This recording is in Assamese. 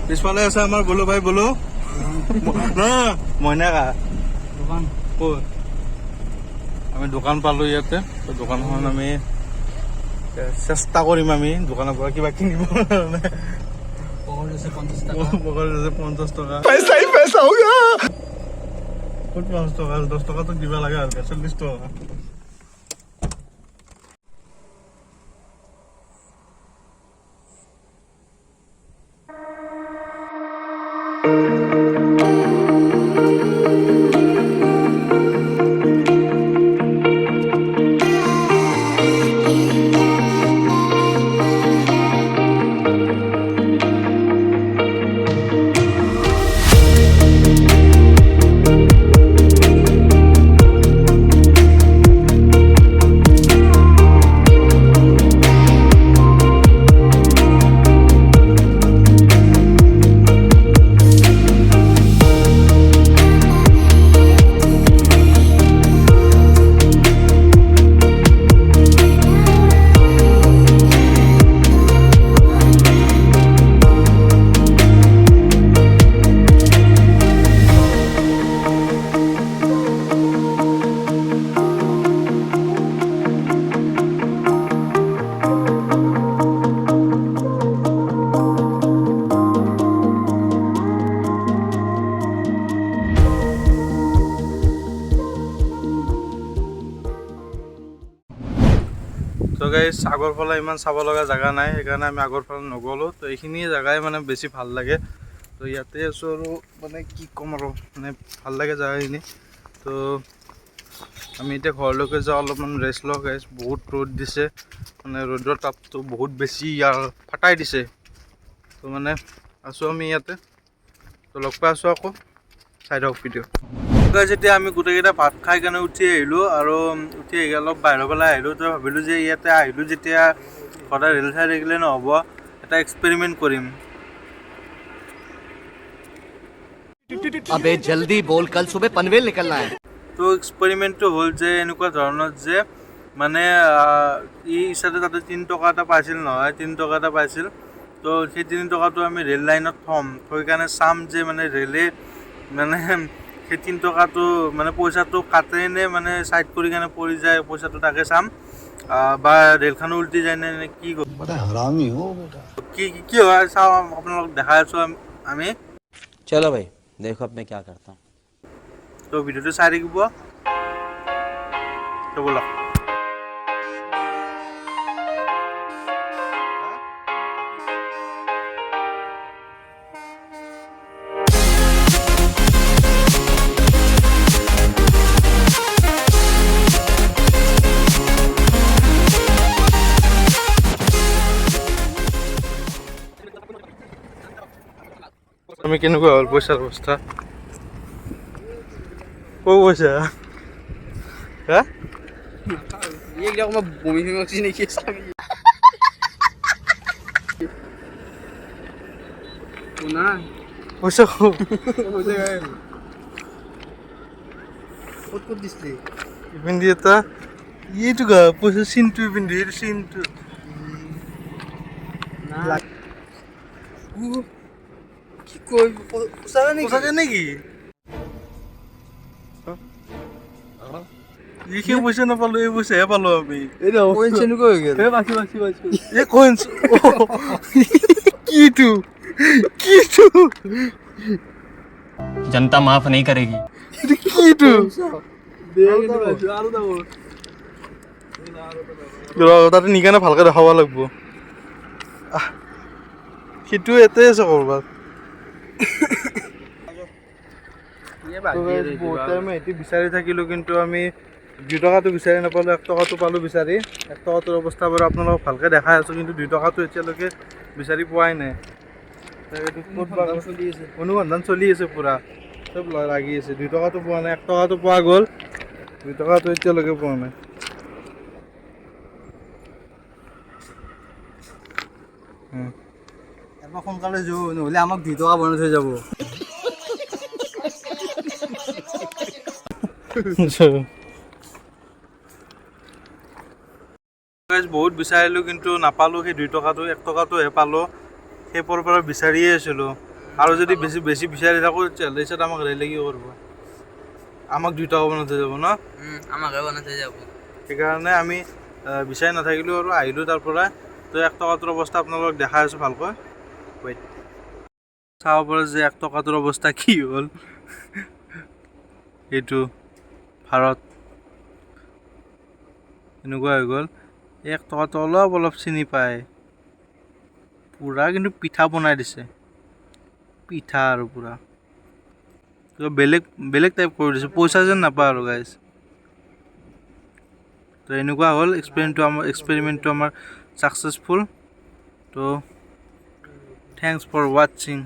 পিছফালে আছে আমাৰ বলো ভাই বলো মইনা কা দোকান ক'ত আমি দোকান পালো ইয়াতে দোকানখন আমি চেষ্টা কৰিম আমি দোকানৰ পৰা কিবা কিনিব কাৰণে পকৰি আছে 50 টকা পইচা হৈ গয়া ক'ত 50 টকা 10 টকাটো দিবা লাগে আৰু 40 টকা তো গাইস আগৰ ফালে ইমান চাব লগা জায়গা নাই সেইকাৰণে আমি আগৰ ফালে নগলো তো এইখিনি জায়গাই মানে বেছি ভাল লাগে তো ইয়াতে আছো আৰু মানে কি কম আৰু মানে ভাল লাগে জায়গাখিনি তো আমি এতিয়া ঘৰলৈকে যাওঁ অলপমান ৰেষ্ট লওঁ গাইস বহুত ৰ'দ দিছে মানে ৰ'দৰ তাপটো বহুত বেছি ইয়াৰ ফাটাই দিছে তো মানে আছো আমি ইয়াতে তো লগ পাই আছো আকৌ চাই দিয়ক ভিডিঅ' যেতিয়া আমি গোটেইকেইটা ভাত খাই কেনে উঠি আহিলোঁ আৰু উঠি আহি অলপ বাহিৰৰ ফালে আহিলোঁ তো ভাবিলোঁ যে ইয়াতে আহিলোঁ যেতিয়া সদায় ৰেল চাই থাকিলে নহ'ব এটা এক্সপেৰিমেণ্ট কৰিম अबे जल्दी बोल कल सुबह पनवेल निकलना है তো এক্সপেৰিমেণ্টটো হ'ল যে এনেকুৱা ধৰণৰ যে মানে ই হিচাপে তাতে 3 টকা এটা পাইছিল নহয় 3 টকা এটা পাইছিল তো সেই 3 টকাটো আমি ৰেল লাইনত থ'ম থৈ কাৰণে চাম যে মানে ৰেলে মানে সেই 3 টকাটো মানে পইচাটো কাটেনে মানে সাইড কৰি কেনে পৰি যায় পইচাটো তাকে চাম বা ৰেলখনো উল্টি যায় নে কি বড়া হাৰামি हो बेटा কি হয় চাও আপোনালোক দেখাই আছো আমি चलो भाई देखो अब मैं क्या करता हूँ তো ভিডিওটো চাই থাকিব তো বলক আমি কেনেকুৱা হ'ল পইচাৰ অৱস্থা ক'ৰ পইচা হা ये मैं भूमि में किसी ने किया ना পইচা खुद खुद दिसले ইপিন্ধি এটা এইটো গা পইচা চিনটো ইপিন্ধি এইটো চিনটো কি কই সঁচাকে নেকি এইখিনি পইচা নাপালো এই পইচাহে পালো আমি कोइन से नुको हो गया बाकी बाकी बाकी এই কইন্স কিটো কিটো जनता माफ नहीं करेगी কিটো তাতে নিকানে ভালকে দেখাব লাগিব সিটো এতে আছে কৰবাত বিচাৰি থাকিলোঁ কিন্তু আমি 2 টকাটো বিচাৰি নাপালোঁ 1 টকাটো পালোঁ বিচাৰি 1 টকাটোৰ অৱস্থা বাৰু আপোনালোকক ভালকৈ দেখাই আছোঁ কিন্তু 2 টকাটো এতিয়ালৈকে বিচাৰি পোৱাই নাই অনুসন্ধান চলি আছে পূৰা চব লাগি আছে 2 টকাটো পোৱা নাই 1 টকাটো পোৱা গ'ল 2 টকাটো এতিয়ালৈকে পোৱা নাই এবাৰ সোনকালে যোৱা নহ'লে আমাক 2 টকা বনাই থৈ যাব বহুত বিচাৰিলোঁ কিন্তু নাপালোঁ সেই 2 টকাটো 1 টকাটোহে পালোঁ সেই পৰা বিচাৰিয়ে আছিলোঁ আৰু যদি বেছি বিচাৰি থাকোঁ তেতিয়াহ'লে পিছত আমাক ৰেলে কি কৰিব আমাক 2 টকা বনাই থৈ যাব ন আমাকে বনাই থৈ যাব সেইকাৰণে আমি বিচাৰি নাথাকিলোঁ আৰু আহিলোঁ তাৰ পৰা তো 1 টকাটোৰ অৱস্থা আপোনালোকক দেখাই আছোঁ ভালকৈ ৱেইট চাব পাৰে যে 1 টকাটোৰ অৱস্থা কি হ'ল এইটো ভাৰত এনেকুৱা হৈ গ'ল 1 টকাটো অলপ চিনি পায় পূৰা কিন্তু পিঠা বনাই দিছে পিঠা আৰু পূৰা বেলেগ টাইপ কৰি দিছে পইচা যেন নাপায় আৰু গাইজ তো এনেকুৱা হ'ল এক্সপেৰিমেণ্টটো আমাৰ ছাকচেছফুল তো থেংকছ ফৰ ৱাচিং